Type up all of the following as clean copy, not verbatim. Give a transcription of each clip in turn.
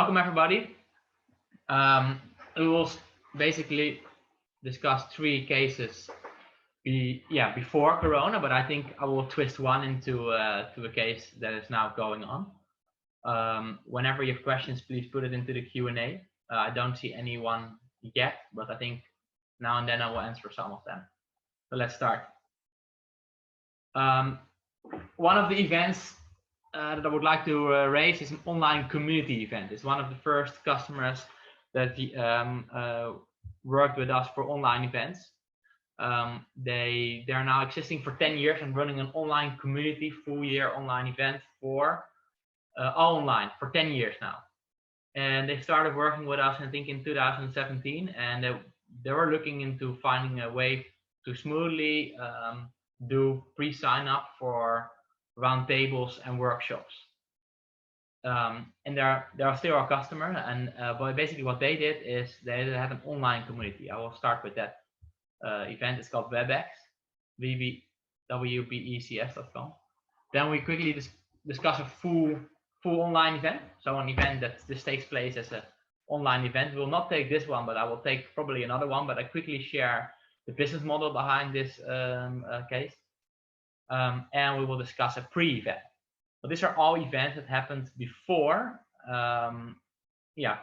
Welcome everybody. We will basically discuss 3 cases before Corona, but I think I will twist one into to a case that is now going on. Whenever you have questions, please put it into the Q&A. I don't see anyone yet, but I think now and then I will answer some of them. So let's start. One of the events that I would like to raise is an online community event. It's one of the first customers that worked with us for online events. They are now existing for 10 years and running an online community, full year online event for all online for 10 years now. And they started working with us, I think, in 2017, and they were looking into finding a way to smoothly do pre-sign up for roundtables and workshops. And they are still our customer, and but basically what they did is they have an online community. I will start with that event. It's called WebEx, wbecs.com. Then we quickly discuss a full online event. So an event that this takes place as an online event. We will not take this one, but I will take probably another one. But I quickly share the business model behind this case. And we will discuss a pre-event. So these are all events that happened before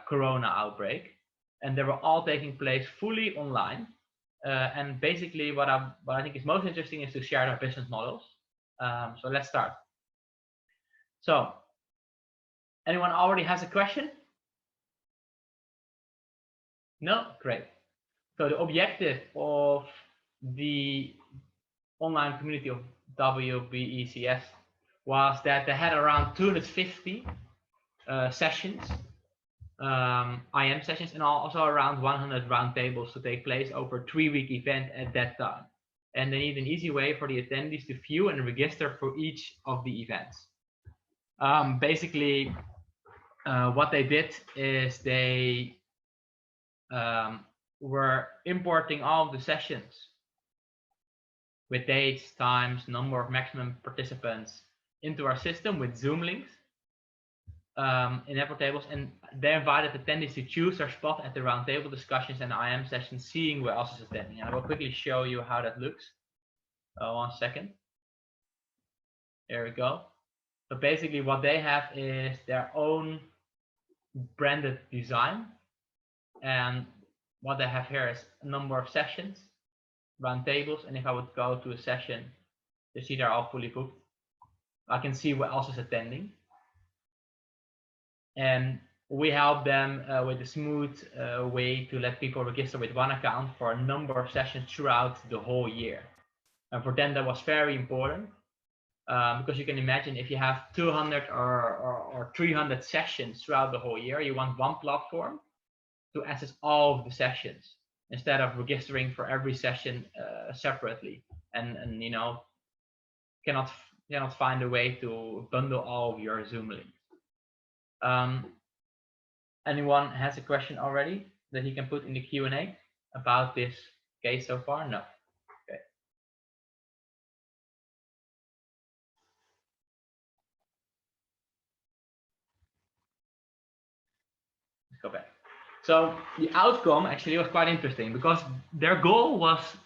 Corona outbreak, and they were all taking place fully online. And basically what I think is most interesting is to share their business models. So let's start. So anyone already has a question? No? Great. So the objective of the online community of WBECS was that they had around 250 sessions, IM sessions, and also around 100 roundtables to take place over a 3-week event at that time. And they need an easy way for the attendees to view and register for each of the events. Basically, what they did is they were importing all of the sessions with dates, times, number of maximum participants into our system with Zoom links in NetworkTables, and they invited attendees to choose their spot at the roundtable discussions and IM sessions, seeing where else is attending. And I will quickly show you how that looks. 1 second. There we go. So basically what they have is their own branded design, and what they have here is a number of sessions, roundtables, and if I would go to a session, you see they're all fully booked. I can see what else is attending, and we help them with a smooth way to let people register with one account for a number of sessions throughout the whole year. And for them that was very important, because you can imagine if you have 200 or 300 sessions throughout the whole year, you want one platform to access all of the sessions instead of registering for every session separately, and you know, cannot find a way to bundle all of your Zoom links. Anyone has a question already that he can put in the Q&A about this case so far? No. Okay. Let's go back. So the outcome actually was quite interesting, because their goal was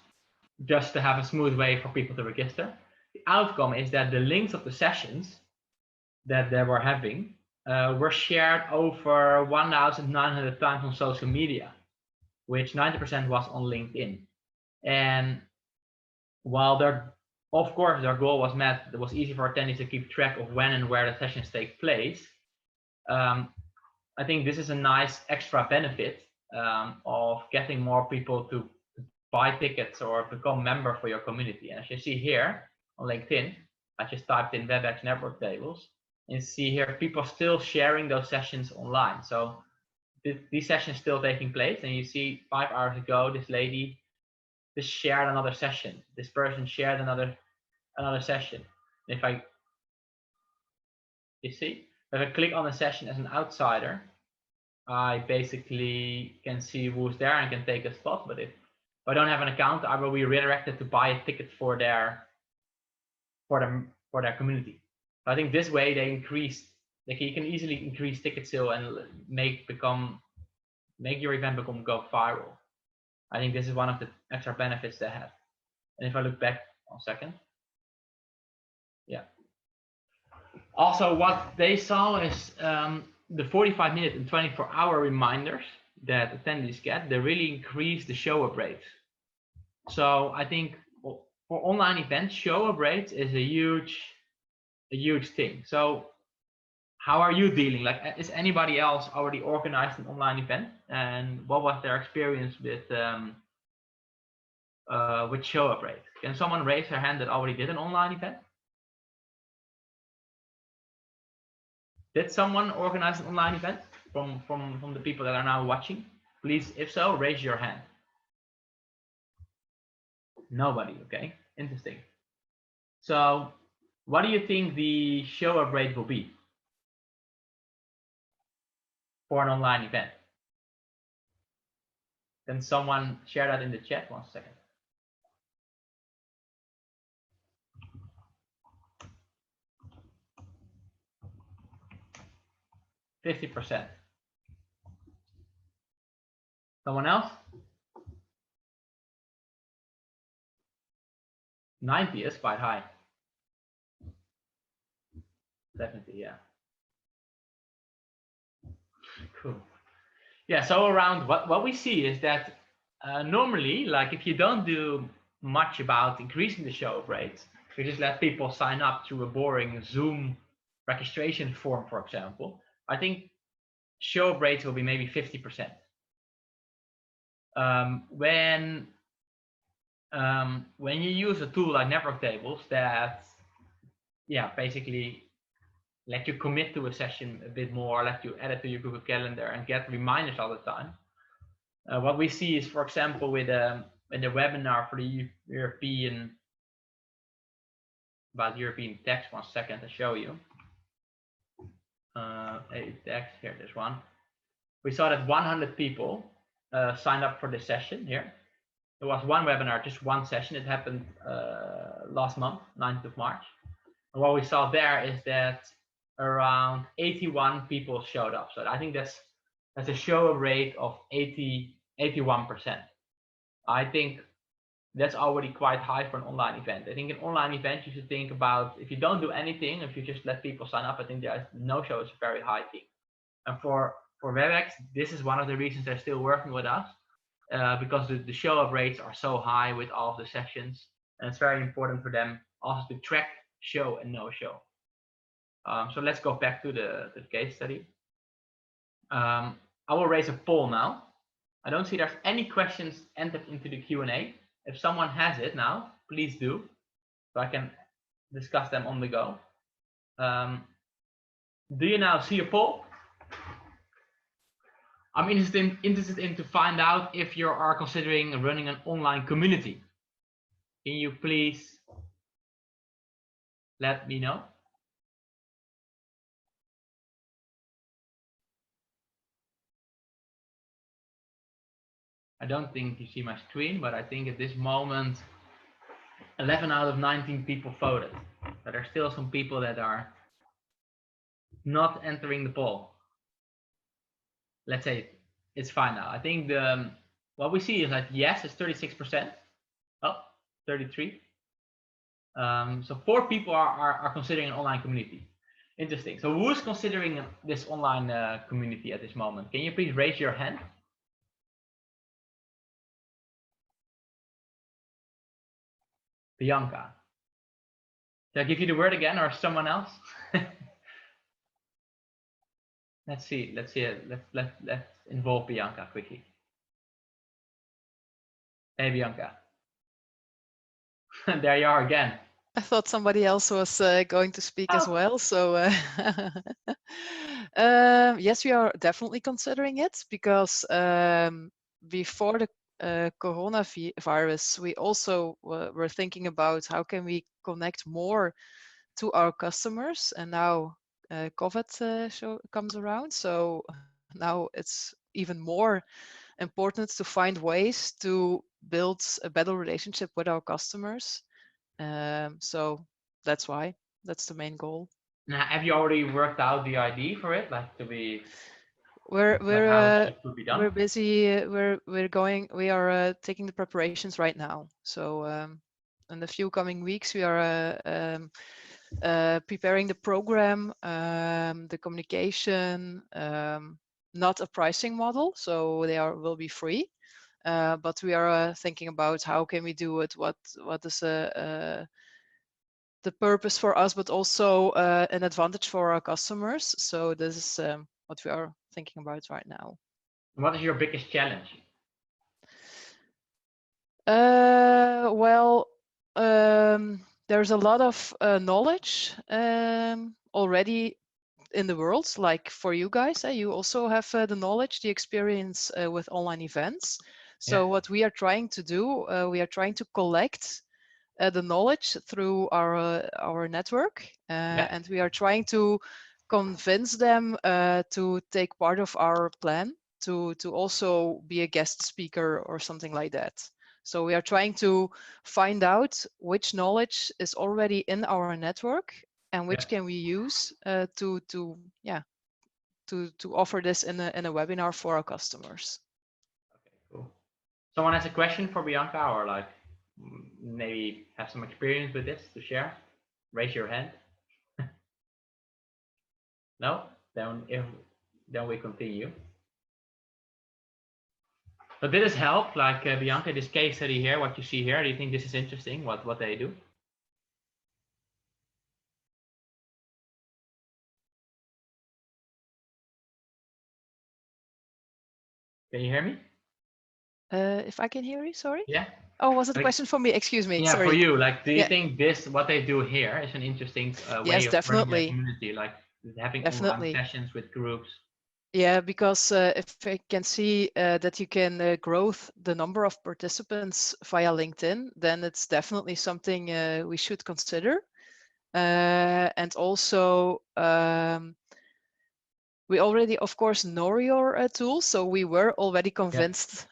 just to have a smooth way for people to register. The outcome is that the links of the sessions that they were having were shared over 1,900 times on social media, which 90% was on LinkedIn. And while of course their goal was met, it was easy for attendees to keep track of when and where the sessions take place. I think this is a nice extra benefit of getting more people to buy tickets or become member for your community. And as you see here on LinkedIn, I just typed in WebEx NetworkTables, and you see here people still sharing those sessions online. So these sessions still taking place, and you see 5 hours ago this lady just shared another session. This person shared another session. If I click on a session as an outsider, I basically can see who's there and can take a spot. But if I don't have an account, I will be redirected to buy a ticket for their community. So I think this way they like you can easily increase ticket sale and make your event go viral. I think this is one of the extra benefits they have. And if I look back 1 second, yeah. Also, what they saw is the 45-minute and 24-hour reminders that attendees get. They really increase the show-up rates. So I think for online events, show-up rates is a huge thing. So how are you dealing? Like, is anybody else already organized an online event? And what was their experience with show-up rate? Can someone raise their hand that already did an online event? Did someone organize an online event from the people that are now watching? Please, if so, raise your hand. Nobody, okay? Interesting. So what do you think the show-up rate will be for an online event? Can someone share that in the chat? 1 second. %50. Someone else? 90 is quite high. 70, yeah. Cool. Yeah, so around what we see is that normally, like if you don't do much about increasing the show-up rate, you just let people sign up through a boring Zoom registration form, for example, I think show-up rates will be maybe 50%. When you use a tool like NetworkTables that, yeah, basically let you commit to a session a bit more, let you add it to your Google Calendar and get reminders all the time. What we see is, for example, with the webinar for the European tax. 1 second to show you. Tax, here, this one. We saw that 100 people signed up for the session here. There was one webinar, just one session. It happened last month, 9th of March. And what we saw there is that around 81 people showed up. So I think that's a show rate of 81%. I think that's already quite high for an online event. I think an online event, you should think about, if you don't do anything, if you just let people sign up, I think there's no-show is a very high thing. And for WebEx, this is one of the reasons they're still working with us, because the show-up rates are so high with all of the sessions, and it's very important for them also to track show and no-show. So let's go back to the case study. I will raise a poll now. I don't see there's any questions entered into the Q&A. If someone has it now, please do, so I can discuss them on the go. Do you now see a poll? I'm interested in to find out if you are considering running an online community. Can you please let me know? I don't think you see my screen, but I think at this moment 11 out of 19 people voted. But there are still some people that are not entering the poll. Let's say it's fine now. I think what we see is that yes, it's 36%. Oh, 33. So 4 people are considering an online community. Interesting. So who is considering this online community at this moment? Can you please raise your hand? Bianca. Should I give you the word again, or someone else? Let's see. Let's involve Bianca quickly. Hey, Bianca. There you are again. I thought somebody else was going to speak as well. So yes, we are definitely considering it, because before the coronavirus, we also were thinking about how can we connect more to our customers, and now COVID comes around, so now it's even more important to find ways to build a better relationship with our customers. So that's the main goal. Now, have you already worked out the idea for it, like to be We're like how it could be done? we're busy. We are taking the preparations right now. So in the few coming weeks, we are preparing the program, the communication, not a pricing model, so they will be free. But we are thinking about how can we do it, what is the purpose for us, but also an advantage for our customers. So this is what we are thinking about right now. What is your biggest challenge? Well, there's a lot of knowledge already in the world, like for you guys. You also have the knowledge, the experience with online events. So what we are trying to do, we are trying to collect the knowledge through our network, and we are trying to convince them to take part of our plan to also be a guest speaker or something like that. So we are trying to find out which knowledge is already in our network and which can we use to offer this in a webinar for our customers. Okay, cool. Someone has a question for Bianca, or like maybe have some experience with this to share? Raise your hand. No? Then we continue. So did this help, like Bianca, this case study here, what you see here? Do you think this is interesting, what they do? Can you hear me? If I can hear you, sorry? Yeah. Oh, was it a question for me? Excuse me. Yeah, sorry. for you. Like, do you think this, what they do here, is an interesting way of running their community, like having online sessions with groups? Yeah, because if I can see that you can grow the number of participants via LinkedIn, then it's definitely something we should consider. And also, we already, of course, know your tool, so we were already convinced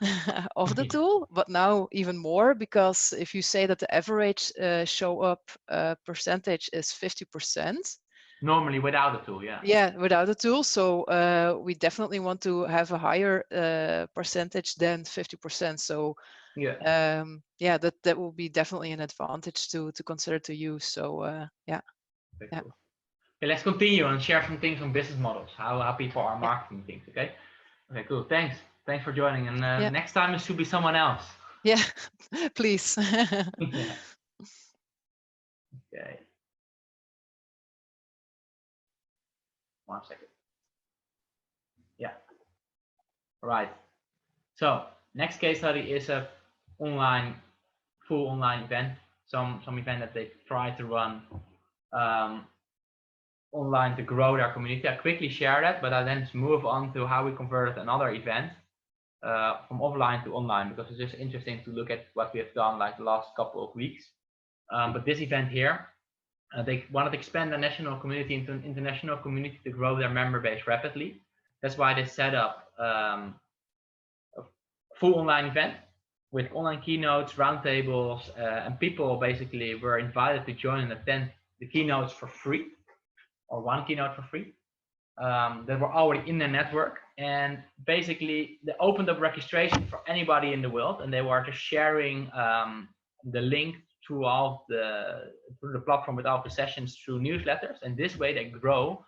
of the tool, but now even more, because if you say that the average show up percentage is 50%. Normally without a tool, yeah. Yeah, without a tool. So we definitely want to have a higher percentage than 50%. So yeah, that will be definitely an advantage to consider to use. So yeah. Okay, cool. Okay, let's continue and share some things on business models, how people are marketing things. Okay. Okay, cool. Thanks for joining. And next time it should be someone else. Yeah, please. Yeah. Okay. 1 second. Yeah. All right. So next case study is a full online event. Some event that they try to run online to grow their community. I quickly share that, but I then move on to how we converted another event from offline to online, because it's just interesting to look at what we have done like the last couple of weeks. But this event here, they wanted to expand the national community into an international community to grow their member base rapidly. That's why they set up a full online event with online keynotes, roundtables, and people basically were invited to join and attend the keynotes for free, or one keynote for free, that were already in the network. And basically they opened up registration for anybody in the world, and they were just sharing the link through the platform with all the sessions through newsletters. And this way they grow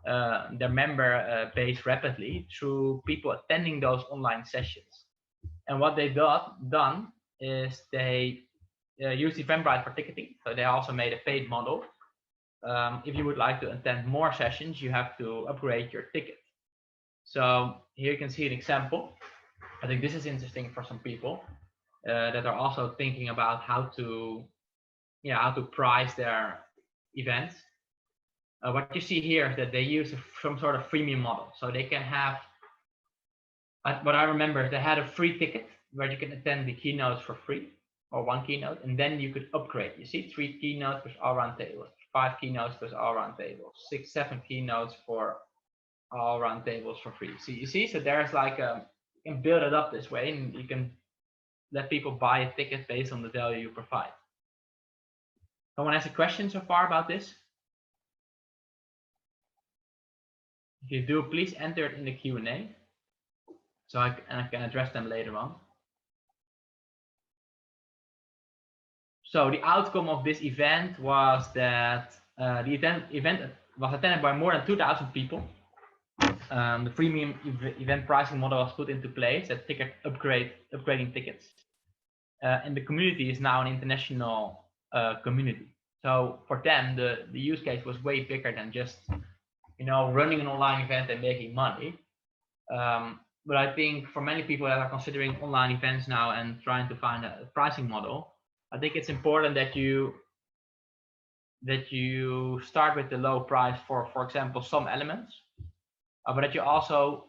their member base rapidly through people attending those online sessions. And what they done is they used Eventbrite for ticketing. So they also made a paid model. If you would like to attend more sessions, you have to upgrade your ticket. So here you can see an example. I think this is interesting for some people that are also thinking about how to price their events. What you see here is that they use some sort of freemium model. So they can have, what I remember, they had a free ticket where you can attend the keynotes for free, or one keynote, and then you could upgrade. You see 3 keynotes with all roundtables, 5 keynotes with all roundtables, 6, 7 keynotes for all roundtables for free. So you see, so there's like you can build it up this way, and you can let people buy a ticket based on the value you provide. Someone has a question so far about this? If you do, please enter it in the Q&A, so I can address them later on. So the outcome of this event was that the event was attended by more than 2,000 people. The freemium event pricing model was put into place, that ticket upgrading tickets. And the community is now an international community. So for them, the use case was way bigger than just, running an online event and making money. But I think for many people that are considering online events now and trying to find a pricing model, I think it's important that you start with the low price for example, some elements, but that you also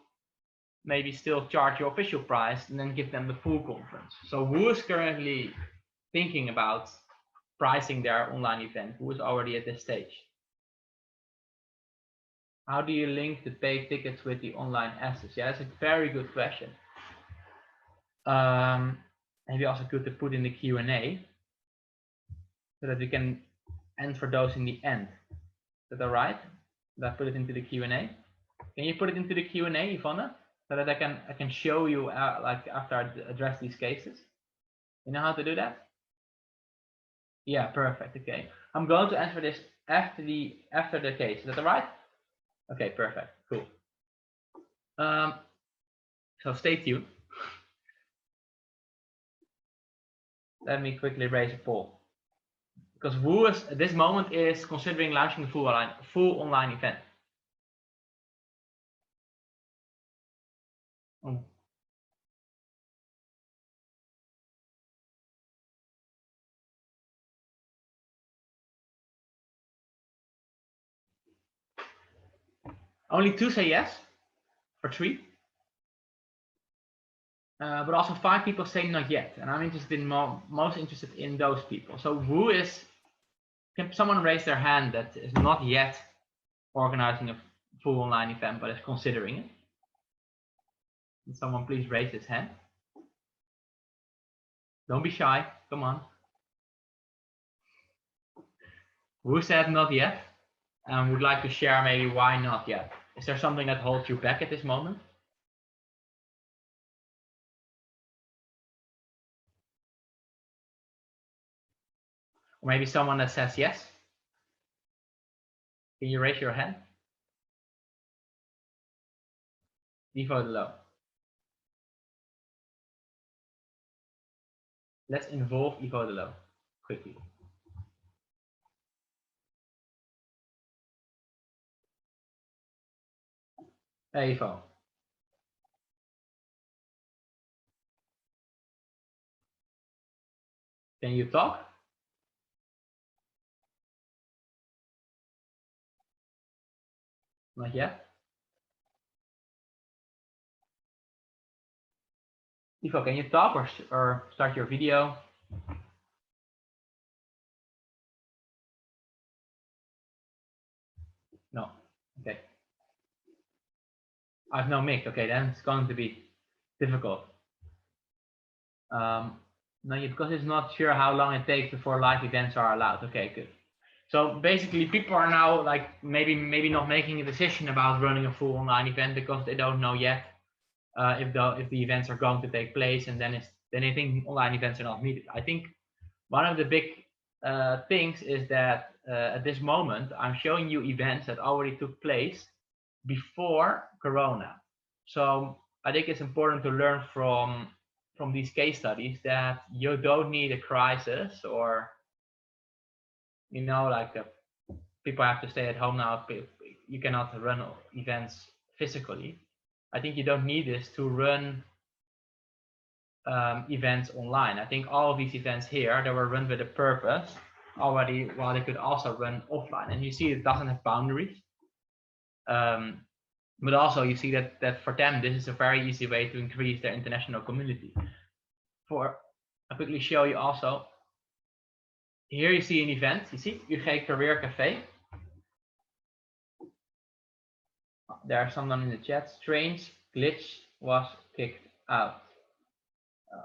maybe still charge your official price and then give them the full conference. So who is currently thinking about pricing their online event? Who is already at this stage? How do you link the paid tickets with the online assets? Yeah, that's a very good question. Maybe also good to put in the Q&A so that we can answer those in the end. Is that all right? Did I put it into the Q&A? Can you put it into the Q&A, Yvonne, so that I can show you like after I address these cases? You know how to do that? Yeah, perfect. Okay, I'm going to answer this after the case. Is that all right? Okay, perfect. Cool. So stay tuned. Let me quickly raise a poll, because who is at this moment is considering launching a full online event? Oh. Only 2 say yes, for 3. But also 5 people say not yet, and I'm interested in most interested in those people. So who is? Can someone raise their hand that is not yet organizing a full online event but is considering it? Can someone please raise his hand? Don't be shy. Come on. Who said not yet and would like to share maybe why not yet? Is there something that holds you back at this moment? Or maybe someone that says yes? Can you raise your hand? Ivo de Lo. Let's involve Ivo de Lo quickly. Hey, Ivo. Can you talk? Not yet. Ivo, can you talk or start your video? No. Okay. I have no mic. Okay, then it's going to be difficult. No, because it's not sure how long it takes before live events are allowed. Okay, good. So basically, people are now like maybe not making a decision about running a full online event because they don't know yet if the events are going to take place, and then they think online events are not needed. I think one of the big things is that at this moment I'm showing you events that already took place before Corona. So I think it's important to learn from these case studies that you don't need a crisis or like people have to stay at home now. You cannot run events physically. I think you don't need this to run events online. I think all of these events here, they were run with a purpose already, while they could also run offline. And you see it doesn't have boundaries. But also you see that for them, this is a very easy way to increase their international community. I'll quickly show you also. Here you see an event. You see UG Career Cafe. There's someone in the chat. Strange glitch was kicked out.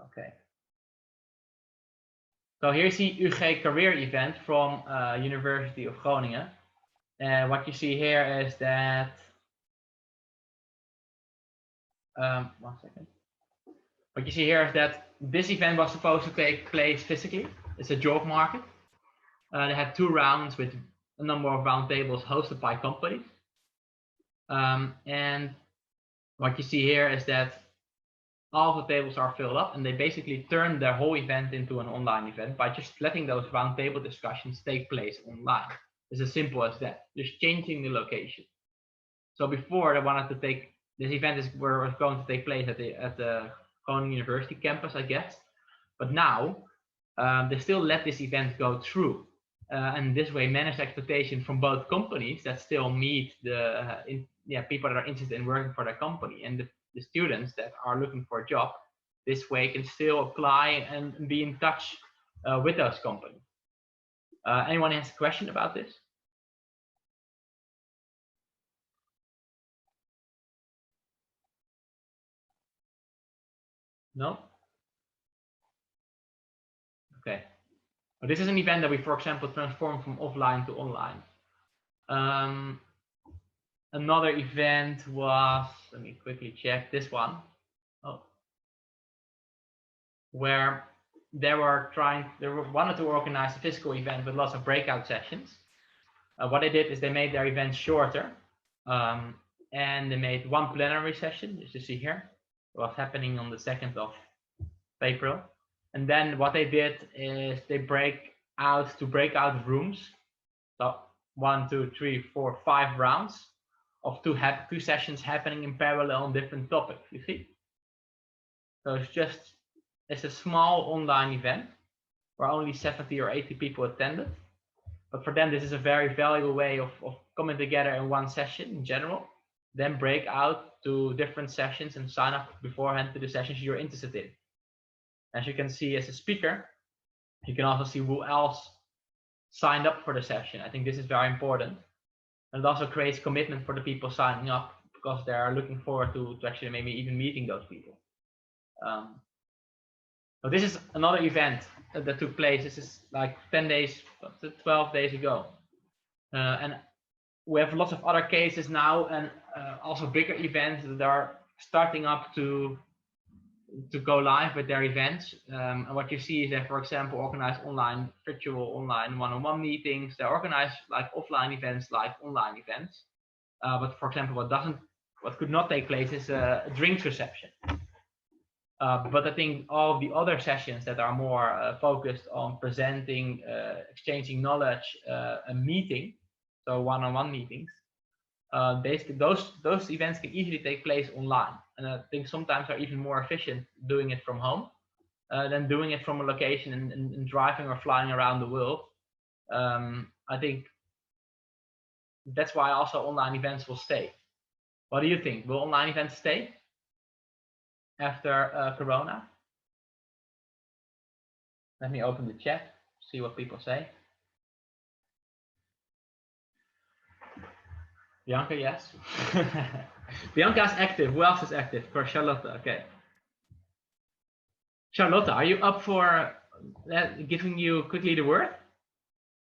Okay. So here you see UG Career event from University of Groningen. What you see here is that One second. What you see here is that this event was supposed to take place physically. It's a job market. They had 2 rounds with a number of roundtables hosted by companies. And what you see here is that all the tables are filled up, and they basically turned their whole event into an online event by just letting those roundtable discussions take place online. It's as simple as that, just changing the location. So before they wanted to take, this event was going to take place at the Groningen University campus, I guess. But now they still let this event go through. And this way manage expectation from both companies that still meet the people that are interested in working for their company, and the students that are looking for a job. This way can still apply and be in touch with those companies. Anyone has a question about this? No? Okay. Well, this is an event that we, for example, transformed from offline to online. Another event was, let me quickly check this one. Oh. Where they wanted to organize a physical event with lots of breakout sessions. What they did is they made their event shorter, and they made 1 plenary session, as you see here. It was happening on the 2nd of April. And then what they did is they break out rooms. So 1, 2, 3, 4, 5 rounds of 2 sessions happening in parallel on different topics, you see? So it's a small online event where only 70 or 80 people attended. But for them, this is a very valuable way of coming together in one session in general, then break out to different sessions and sign up beforehand to the sessions you're interested in. As you can see as a speaker, you can also see who else signed up for the session. I think this is very important. And it also creates commitment for the people signing up, because they are looking forward to actually maybe even meeting those people. So this is another event that took place. This is like 10 days, 12 days ago. And we have lots of other cases now, and also bigger events that are starting up to go live with their events. And what you see is that, for example, organize virtual online one-on-one meetings. They organize like offline events, like online events. But for example, what could not take place is a drinks reception. But I think all of the other sessions that are more focused on presenting, exchanging knowledge, a meeting, so one-on-one meetings, those events can easily take place online. And I think sometimes are even more efficient doing it from home than doing it from a location and driving or flying around the world. I think that's why also online events will stay. What do you think? Will online events stay after Corona? Let me open the chat, see what people say. Bianca, yes. Bianca is active. Who else is active? For Charlotte, okay. Charlotte, are you up for giving you quickly the word?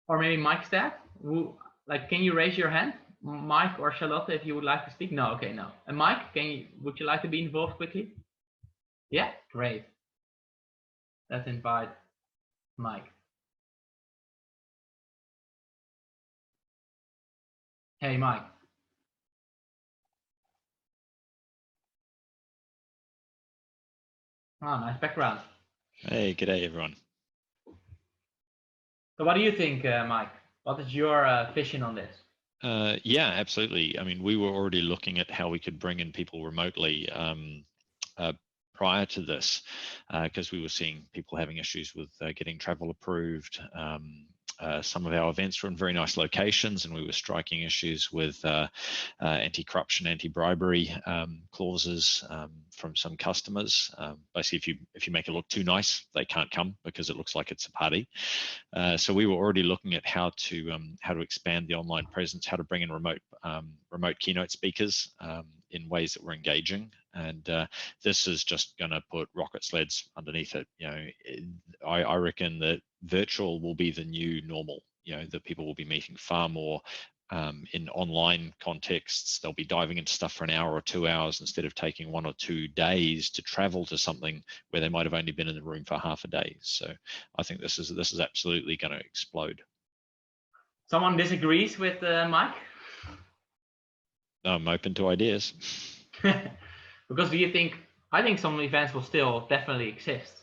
Or maybe Mike's that? Can you raise your hand? Mike or Charlotte, if you would like to speak? No, okay, no. And Mike, would you like to be involved quickly? Yeah, great. Let's invite Mike. Hey, Mike. Oh, nice background. Hey, g'day everyone. So what do you think, Mike? What is your vision on this? Yeah, absolutely. I mean, we were already looking at how we could bring in people remotely prior to this, because we were seeing people having issues with getting travel approved. Some of our events were in very nice locations, and we were striking issues with anti-corruption, anti-bribery clauses from some customers. Basically, if you make it look too nice, they can't come because it looks like it's a party. So we were already looking at how to expand the online presence, how to bring in remote keynote speakers in ways that were engaging. And this is just going to put rocket sleds underneath it. I reckon that virtual will be the new normal. That people will be meeting far more in online contexts, they'll be diving into stuff for an hour or 2 hours instead of taking 1 or 2 days to travel to something where they might have only been in the room for half a day. So I think this is absolutely going to explode. Someone disagrees with Mike? No, I'm open to ideas. Because do you think? I think some events will still definitely exist.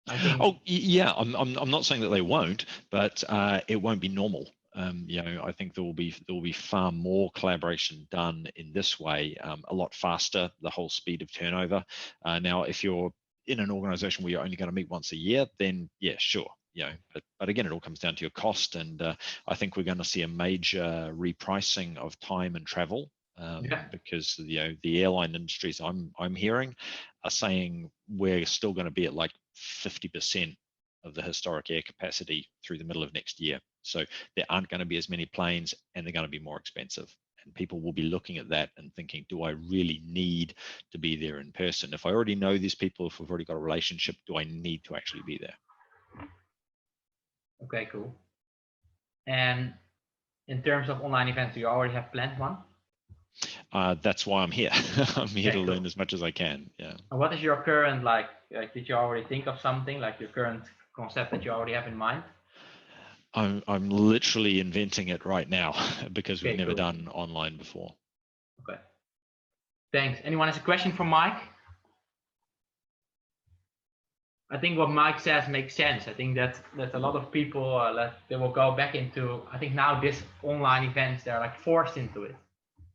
I think. Oh yeah, I'm not saying that they won't, but it won't be normal. I think there will be far more collaboration done in this way, a lot faster, the whole speed of turnover. Now, if you're in an organization where you're only going to meet once a year, then yeah, sure. But again, it all comes down to your cost, and I think we're going to see a major repricing of time and travel. Because the airline industries I'm hearing are saying we're still going to be at like 50% of the historic air capacity through the middle of next year. So there aren't going to be as many planes, and they're going to be more expensive. And people will be looking at that and thinking, do I really need to be there in person? If I already know these people, if we've already got a relationship, do I need to actually be there? Okay, cool. And in terms of online events, do you already have planned one? That's why I'm here. I'm here to learn as much as I can. Yeah. And what is your current did you already think of something like your current concept that you already have in mind? I'm literally inventing it right now because we've never done online before. Okay. Thanks. Anyone has a question for Mike? I think what Mike says makes sense. I think that a lot of people they will go back into. I think now this online events, they're like forced into it.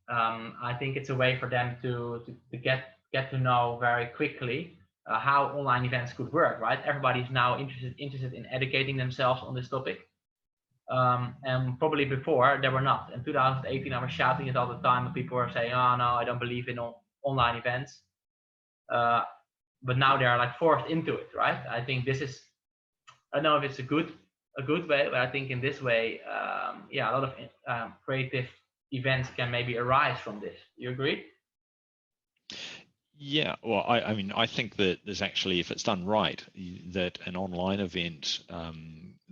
I think it's a way for them to get to know very quickly how online events could work, right? Everybody's now interested in educating themselves on this topic. And probably before they were not. In 2018, I was shouting it all the time, and people were saying, "Oh no, I don't believe in online events." But now they are like forced into it, right? I think this is. I don't know if it's a good way, but I think in this way, a lot of creative events can maybe arise from this. You agree? Yeah, well, I mean, I think that there's actually, if it's done right, that an online event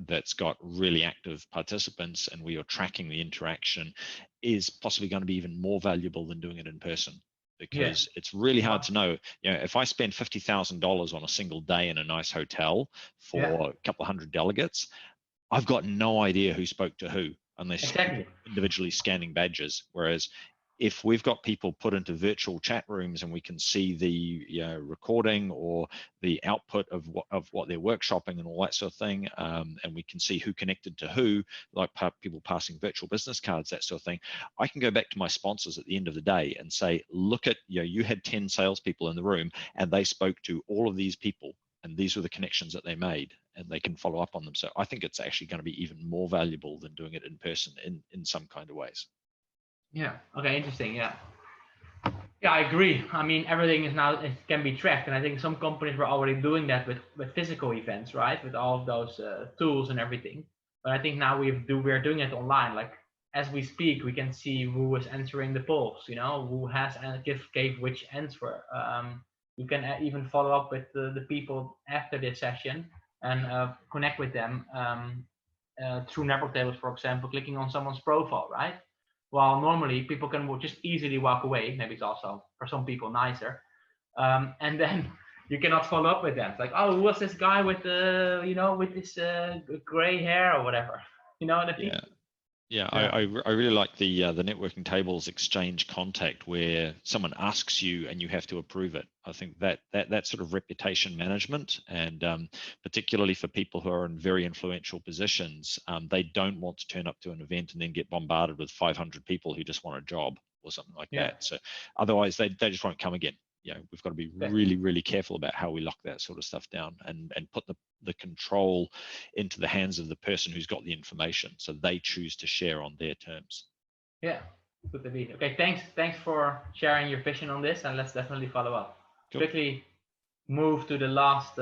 that's got really active participants and where you're tracking the interaction is possibly going to be even more valuable than doing it in person, because it's really hard to know. If I spend $50,000 on a single day in a nice hotel for a couple of hundred delegates, I've got no idea who spoke to who unless individually scanning badges. Whereas if we've got people put into virtual chat rooms and we can see the recording or the output of what they're workshopping and all that sort of thing, and we can see who connected to who, like people passing virtual business cards, that sort of thing, I can go back to my sponsors at the end of the day and say, look at, you had 10 salespeople in the room and they spoke to all of these people, and these were the connections that they made, and they can follow up on them. So I think it's actually going to be even more valuable than doing it in person in some kind of ways. Yeah. Okay. Interesting. Yeah. Yeah, I agree. I mean, everything is now, it can be tracked, and I think some companies were already doing that with physical events, right? With all of those tools and everything. But I think now we're doing it online. Like as we speak, we can see who is answering the polls. Who has gave which answer. You can even follow up with the people after this session and connect with them through NetworkTables, for example, clicking on someone's profile, right? While normally people can just easily walk away. Maybe it's also for some people nicer, and then you cannot follow up with them. It's like, oh, who was this guy with with this gray hair or whatever? You know what I mean? Yeah, I really like the networking tables exchange contact where someone asks you and you have to approve it. I think that sort of reputation management, and particularly for people who are in very influential positions, they don't want to turn up to an event and then get bombarded with 500 people who just want a job or something like that. So otherwise they just won't come again. We've got to be really, really careful about how we lock that sort of stuff down and put the control into the hands of the person who's got the information, so they choose to share on their terms. Yeah, good to be. Okay, thanks for sharing your vision on this, and let's definitely follow up. Cool. Quickly move to the last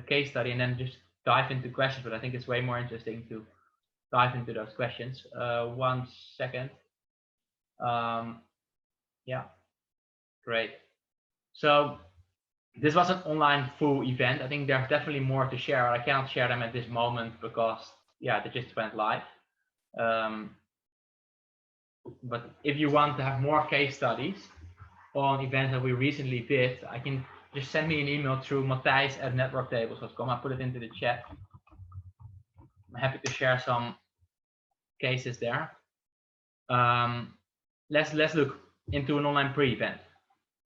case study and then just dive into questions, but I think it's way more interesting to dive into those questions. 1 second. Yeah. Great. So this was an online full event. I think there's definitely more to share. I cannot share them at this moment because they just went live. But if you want to have more case studies on events that we recently did, I can just send me an email through Matthijs@networktables.com. I'll put it into the chat. I'm happy to share some cases there. Let's look into an online pre-event,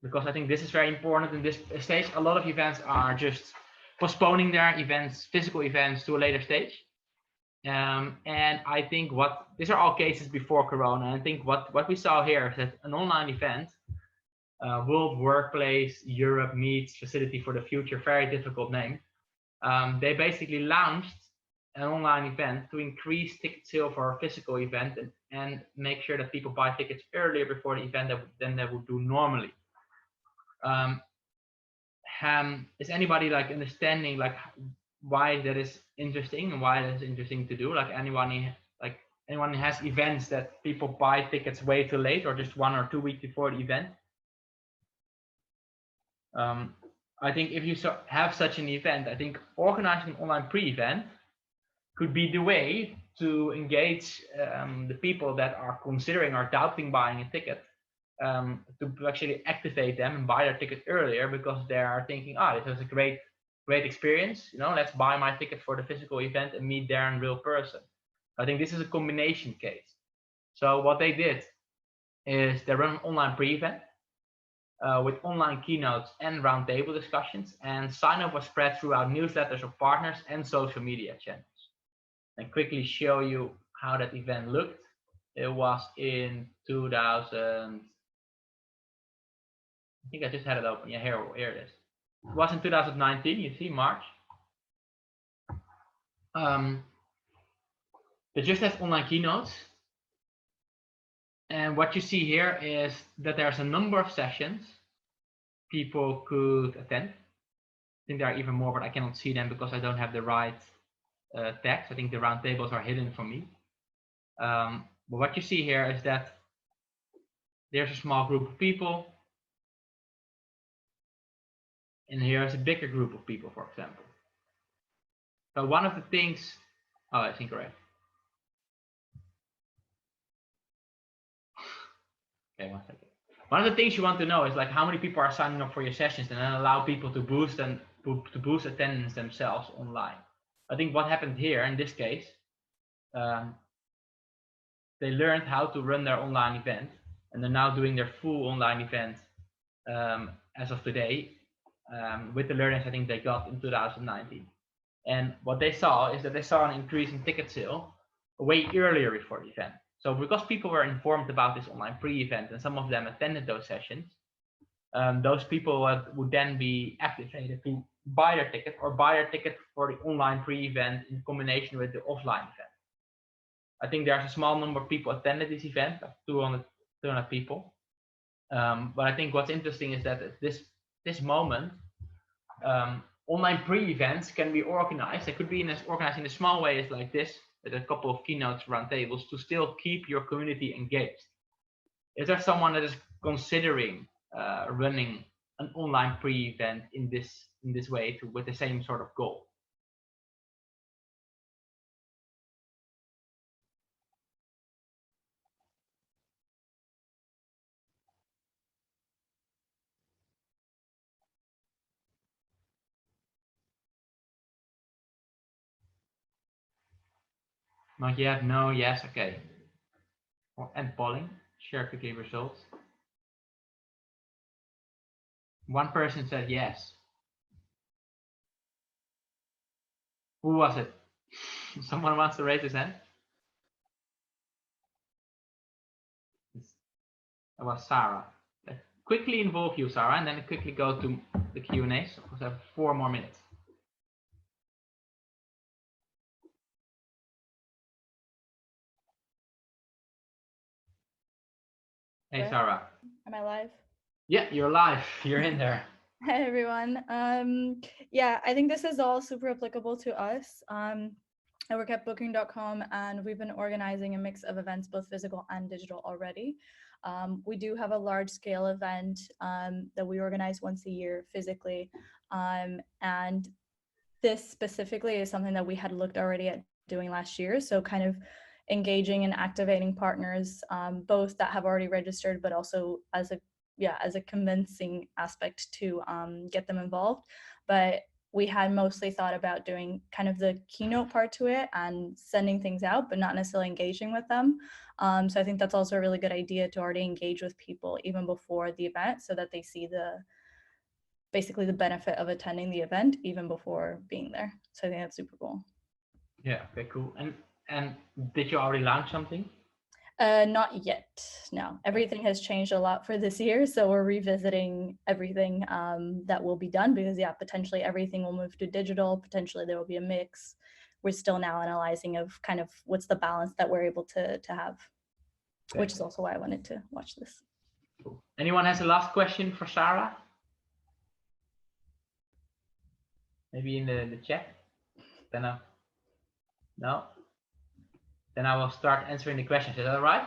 because I think this is very important in this stage. A lot of events are just postponing their events, physical events, to a later stage. And I think these are all cases before Corona. And I think what we saw here is that an online event, World Workplace Europe Meets Facility for the Future, very difficult name. They basically launched an online event to increase ticket sale for a physical event and make sure that people buy tickets earlier before the event than they would do normally. Is anybody like understanding like why that is interesting and why that is interesting to do? Like anyone has events that people buy tickets way too late or just 1 or 2 weeks before the event? I think if you have such an event, I think organizing an online pre-event could be the way to engage the people that are considering or doubting buying a ticket, to actually activate them and buy their ticket earlier, because they are thinking, this is a great experience. Let's buy my ticket for the physical event and meet there in real person. I think this is a combination case. So what they did is they run an online pre-event with online keynotes and roundtable discussions, and sign-up was spread throughout newsletters of partners and social media channels. And quickly show you how that event looked. It was in 2000. I think I just had it open. Yeah, here it is. It was in 2019. You see March. They just have online keynotes. And what you see here is that there's a number of sessions people could attend. I think there are even more, but I cannot see them because I don't have the right text. I think the roundtables are hidden from me. But what you see here is that there's a small group of people. And here's a bigger group of people, for example. So one of the things, it's incorrect. Okay, 1 second. One of the things you want to know is like how many people are signing up for your sessions, and then allow people to boost attendance themselves online. I think what happened here in this case, they learned how to run their online event, and they're now doing their full online event as of today, with the learnings I think they got in 2019. And what they saw is that they saw an increase in ticket sale way earlier before the event. So because people were informed about this online pre-event and some of them attended those sessions, those people would then be activated to buy their ticket or buy their ticket for the online pre-event in combination with the offline event. I think there's a small number of people attended this event, like 200 people. But I think what's interesting is that at this moment, online pre-events can be organized. They could be organized in a small ways like this, with a couple of keynotes, roundtables, to still keep your community engaged. Is there someone that is considering running an online pre-event in this way with the same sort of goal? Not yet, no, yes, okay. And polling, share quickly results. One person said yes. Who was it? Someone wants to raise his hand? It was Sarah. Let's quickly involve you, Sarah, and then quickly go to the Q&As, because I have 4 more minutes. Hey, Sarah. Am I live? Yeah, you're live. You're in there. Hi, everyone. Yeah, I think this is all super applicable to us. I work at booking.com, and we've been organizing a mix of events, both physical and digital already. We do have a large scale event that we organize once a year physically. And this specifically is something that we had looked already at doing last year. So kind of engaging and activating partners, both that have already registered, but also as a convincing aspect to get them involved. But we had mostly thought about doing kind of the keynote part to it and sending things out, but not necessarily engaging with them. So I think that's also a really good idea to already engage with people even before the event, so that they see basically the benefit of attending the event even before being there. So I think that's super cool. Yeah, okay, cool. And did you already launch something? Not yet, no. Everything has changed a lot for this year, so we're revisiting everything that will be done, because yeah, potentially everything will move to digital, potentially there will be a mix. We're still now analyzing of kind of what's the balance that we're able to have, Okay. which is also why I wanted to watch this. Cool. Anyone has a last question for Sarah? Maybe in the chat? Then no? Then I will start answering the questions. Is that all right?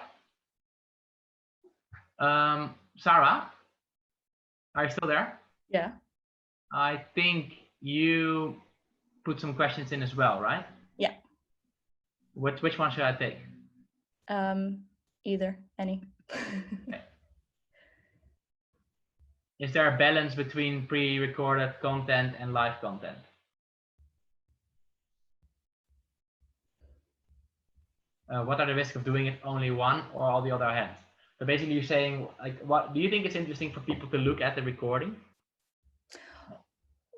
Sarah, are you still there? Yeah. I think you put some questions in as well, right? Yeah. Which one should I take? Either, any. Okay. Is there a balance between pre-recorded content and live content? What are the risks of doing it only one or all the other hands? So basically you're saying, like, what do you think it's interesting for people to look at the recording?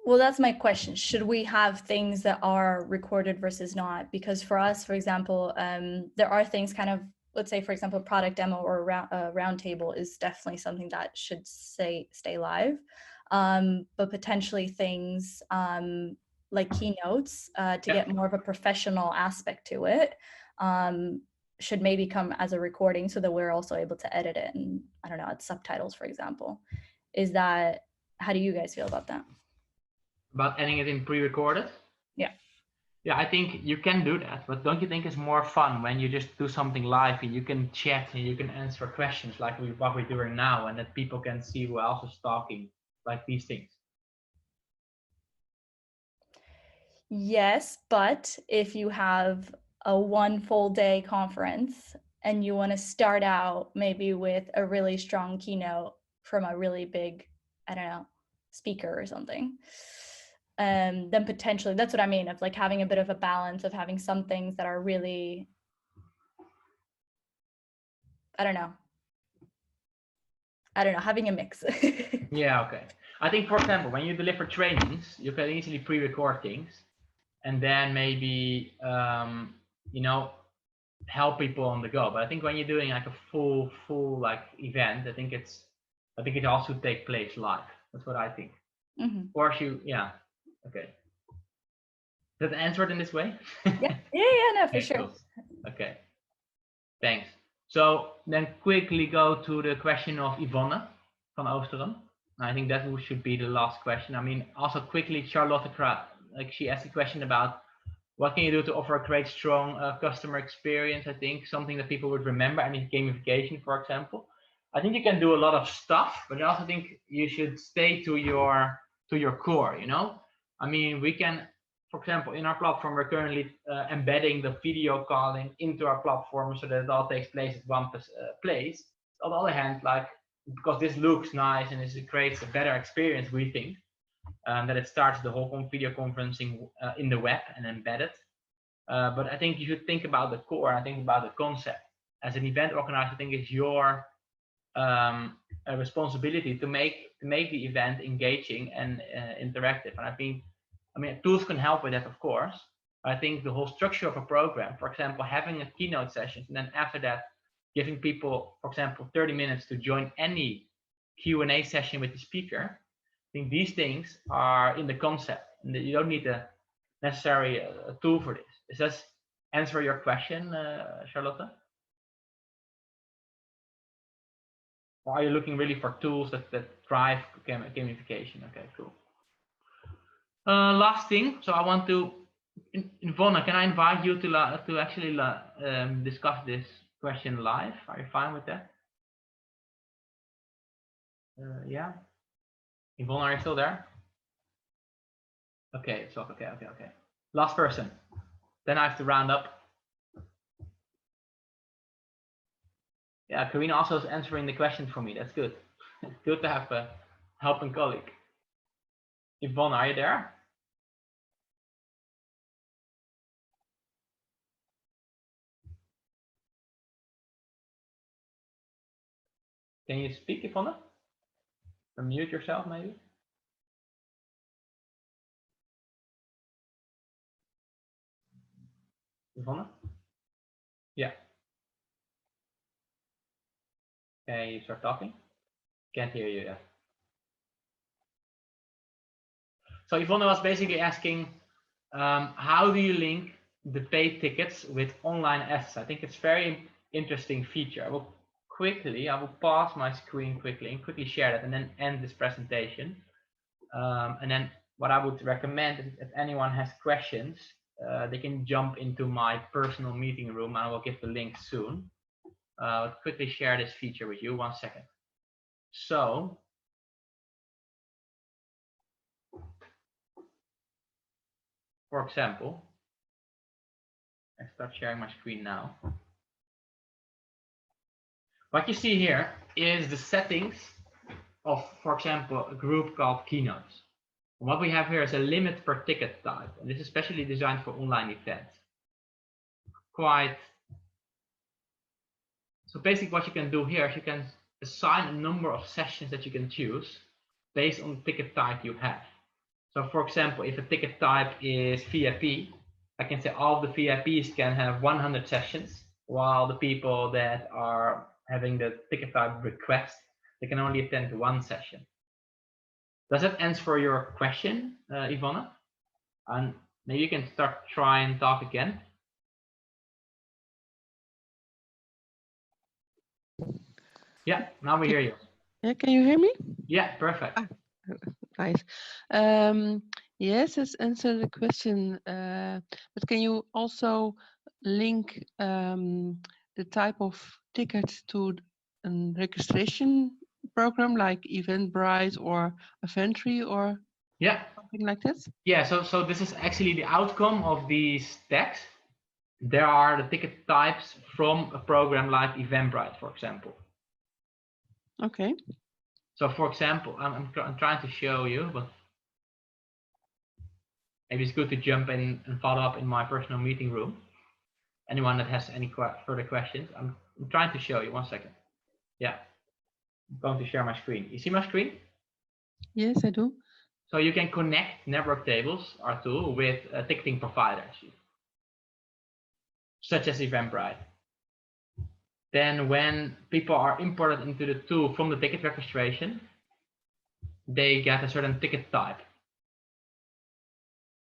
Well, that's my question. Should we have things that are recorded versus not? Because for us, for example, there are things kind of, let's say, for example, product demo or roundtable is definitely something that should stay live. But potentially things like keynotes to get more of a professional aspect to it should maybe come as a recording, so that we're also able to edit it and, I don't know, add subtitles, for example. How do you guys feel about that? About adding it in pre-recorded? Yeah. Yeah, I think you can do that, but don't you think it's more fun when you just do something live and you can chat and you can answer questions like what we're doing now, and that people can see who else is talking, like these things? Yes, but if you have a 1 full day conference and you want to start out maybe with a really strong keynote from a really big, I don't know, speaker or something, then potentially, that's what I mean, of like having a bit of a balance of having some things that are really, I don't know, having a mix. Yeah, okay. I think, for example, when you deliver trainings, you can easily pre-record things and then maybe, you know, help people on the go. But I think when you're doing like a full like event, I think it also take place live. That's what I think. Mm-hmm. Of course, yeah. Okay. Did that answer it in this way? Yeah, no, for sure. Cool. Okay. Thanks. So then quickly go to the question of Yvonne van Oosteren. I think that should be the last question. I mean, also quickly, Charlotte, like she asked a question about what can you do to offer a great, strong customer experience. I think something that people would remember. I mean, gamification, for example. I think you can do a lot of stuff, but I also think you should stay to your core. You know, I mean, we can, for example, in our platform, we're currently embedding the video calling into our platform so that it all takes place at one place. On the other hand, like, because this looks nice and it creates a better experience, we think that it starts the whole video conferencing in the web and embedded. But I think you should think about the core. I think about the concept. As an event organizer, I think it's your responsibility to make the event engaging and interactive. And I mean, tools can help with that, of course. I think the whole structure of a program, for example, having a keynote session, and then after that, giving people, for example, 30 minutes to join any Q&A session with the speaker. I think these things are in the concept, and you don't need a necessary tool for this. Does that answer your question, Charlotte? Or are you looking really for tools that drive gamification? Okay, cool. Last thing, so I want to, Yvonne, can I invite you to actually discuss this question live? Are you fine with that? Yeah. Yvonne, are you still there? Okay, so okay. Last person. Then I have to round up. Yeah, Karina also is answering the question for me. That's good. It's good to have a helping colleague. Yvonne, are you there? Can you speak, Yvonne? Or mute yourself, maybe? Yvonne? Yeah. Can you start talking? Can't hear you yet. So Yvonne was basically asking, how do you link the paid tickets with online assets? I think it's very interesting feature. I will pause my screen quickly and quickly share that and then end this presentation. And then what I would recommend is if anyone has questions, they can jump into my personal meeting room. I will give the link soon. I'll quickly share this feature with you. 1 second. So, for example, I start sharing my screen now. What you see here is the settings of, for example, a group called Keynotes. And what we have here is a limit per ticket type, and this is specially designed for online events. So basically what you can do here is you can assign a number of sessions that you can choose based on the ticket type you have. So for example, if a ticket type is VIP, I can say all the VIPs can have 100 sessions, while the people that are having the ticket type request, they can only attend 1 session. Does that answer your question, Yvonne? And maybe you can start try and talk again. Yeah, now we hear you. Yeah, can you hear me? Yeah, perfect. Nice. Yes, it's answered the question, but can you also link the type of ticket to a registration program like Eventbrite or Aventry or something like this? Yeah, so this is actually the outcome of these tags. There are the ticket types from a program like Eventbrite, for example. Okay. So for example, I'm trying to show you, but maybe it's good to jump in and follow up in my personal meeting room. Anyone that has any further questions, I'm trying to show you. 1 second. Yeah, I'm going to share my screen. You see my screen? Yes, I do. So you can connect NetworkTables, our tool, with ticketing providers, such as Eventbrite. Then when people are imported into the tool from the ticket registration, they get a certain ticket type.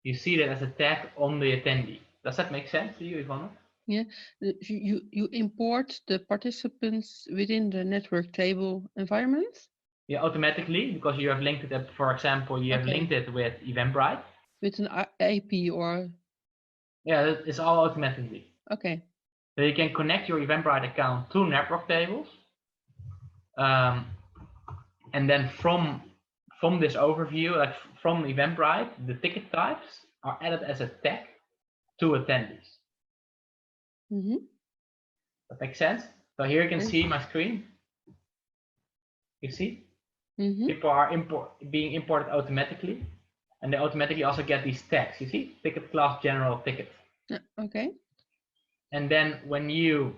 You see that as a tag on the attendee. Does that make sense to you, Yvonne? Yeah, you import the participants within the network table environment? Yeah, automatically, because you have linked it, for example, you have linked it with Eventbrite. With an IP or? Yeah, it's all automatically. Okay. So you can connect your Eventbrite account to NetworkTables. And then from this overview, like from Eventbrite, the ticket types are added as a tag to attendees. That makes sense? So here you can see my screen. You see? People are being imported automatically, and they automatically also get these tags. You see? Ticket class general ticket. Okay. And then when you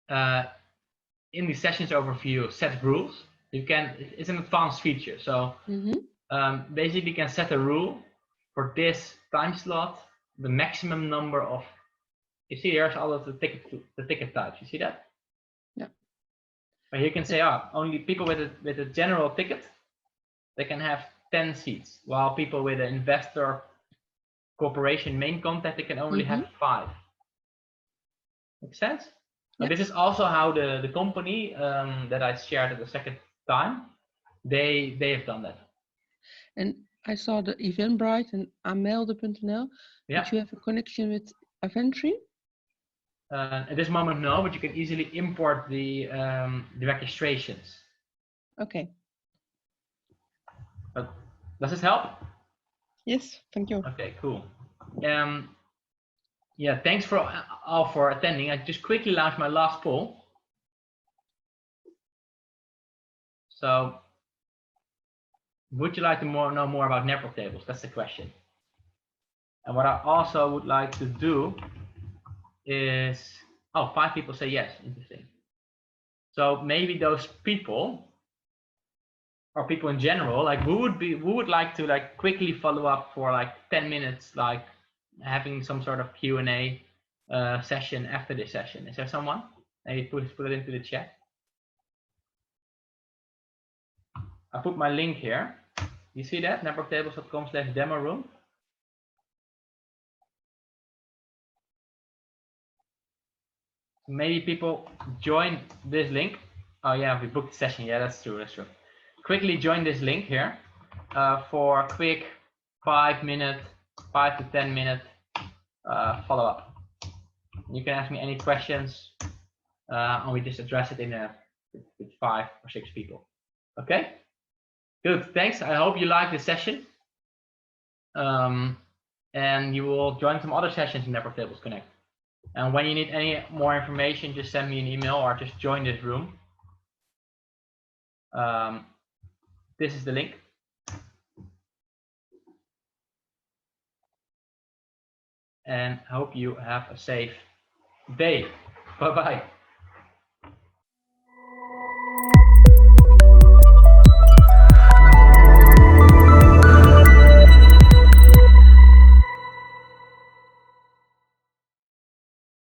in the sessions overview set rules, you can, it's an advanced feature. So basically you can set a rule for this time slot, the maximum number of, you see here's all of the ticket types. You see that? Yeah. But you can say, only people with a general ticket, they can have 10 seats, while people with an investor corporation main contact, they can only have 5. Make sense? But this is also how the company that I shared at the second time, they have done that. And I saw the Eventbrite and amelde.nl. Did you have a connection with Aventry? At this moment, no, but you can easily import the registrations. Okay. But does this help? Yes, thank you. Okay, cool. Yeah, thanks for all for attending. I just quickly launched my last poll. So would you like to know more about network tables? That's the question. And what I also would like to do is, oh, 5 people say yes. Interesting. So maybe those people, or people in general, like who would like to like quickly follow up for like 10 minutes, like having some sort of Q&A session after this session. Is there someone? Maybe put it into the chat. I put my link here. You see that? networktables.com/demo room. Maybe people join this link. Oh yeah, we booked the session. Yeah, that's true. That's true. Quickly join this link here for a quick 5 to 10 minute follow up. You can ask me any questions, and we just address it in with 5 or 6 people. Okay. Good. Thanks. I hope you like this session. And you will join some other sessions in NetworkTables Connect. And when you need any more information, just send me an email or just join this room. This is the link. And hope you have a safe day. Bye-bye.